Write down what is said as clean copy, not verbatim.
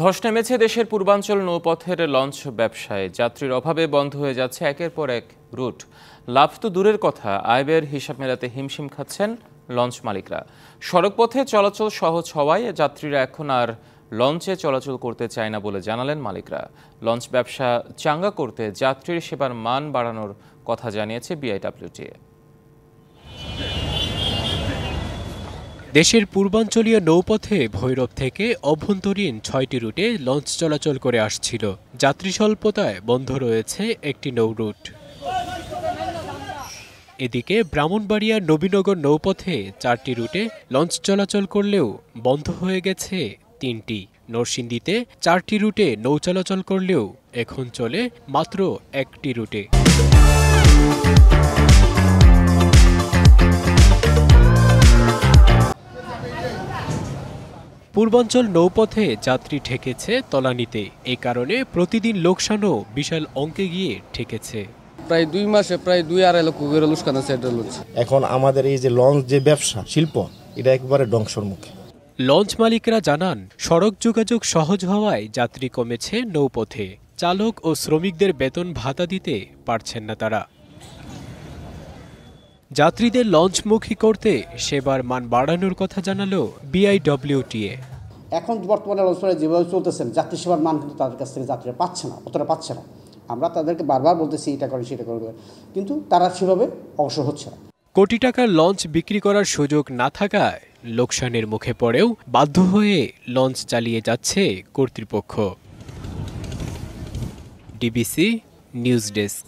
ধস নেমেছে দেশের পূর্বাঞ্চল নৌপথের লঞ্চ ব্যবসায়। যাত্রীর অভাবে বন্ধ হয়ে যাচ্ছে একের পর এক রুট। লাভ তো দূরের কথা, আয় ব্যয়ের হিসাব মেলাতে হিমশিম খাচ্ছেন লঞ্চ মালিকরা। সড়কপথে চলাচল সহজ হওয়ায় যাত্রীরা এখন আর লঞ্চে চলাচল করতে চায় না বলে জানালেন মালিকরা। লঞ্চ ব্যবসা চাঙ্গা করতে যাত্রীর সেবার মান বাড়ানোর কথা জানিয়েছে বিআইডব্লিউটিএ। দেশের পূর্বাঞ্চলীয় নৌপথে ভৈরব থেকে অভ্যন্তরীণ ৬টি রুটে লঞ্চ চলাচল করে আসছিল। যাত্রী স্বল্পতায় বন্ধ রয়েছে একটি নৌ রুট। এদিকে ব্রাহ্মণবাড়িয়া নবীনগর নৌপথে ৪টি রুটে লঞ্চ চলাচল করলেও বন্ধ হয়ে গেছে ৩টি। নরসিংদীতে ৪টি রুটে নৌ চলাচল করলেও এখন চলে মাত্র একটি রুটে। পূর্বাঞ্চল নৌপথে যাত্রী ঠেকেছে তলানিতে। এ কারণে প্রতিদিন লোকসানও বিশাল অঙ্কে গিয়ে ঠেকেছে। প্রায় ২ মাসে প্রায় ২-২.৫ লক্ষ করে লোকসান আছে। এখন আমাদের এই যে লঞ্চ যে ব্যবসা শিল্প, এটা একবারে ধ্বংসের মুখে। লঞ্চ মালিকরা জানান, সড়ক যোগাযোগ সহজ হওয়ায় যাত্রী কমেছে নৌপথে। চালক ও শ্রমিকদের বেতন ভাতা দিতে পারছেন না তারা। যাত্রীদের লঞ্চমুখী করতে সেবার মান বাড়ানোর কথা জানালো বিআইডব্লিউটিএ। এখন বর্তমানে লঞ্চে যেভাবে চলতেছেন, যাত্রী সেবার মান কিন্তু তাদের কাছ থেকে যাত্রীরা পাচ্ছে না, অতটা পাচ্ছে না। আমরা তাদেরকে বারবার বলতেছি এটা করে সেটা করবে, কিন্তু তারা সেভাবে অগ্রসর হচ্ছে না। কোটি টাকার লঞ্চ বিক্রি করার সুযোগ না থাকায় লোকসানের মুখে পড়েও বাধ্য হয়ে লঞ্চ চালিয়ে যাচ্ছে কর্তৃপক্ষ। DBC news desk.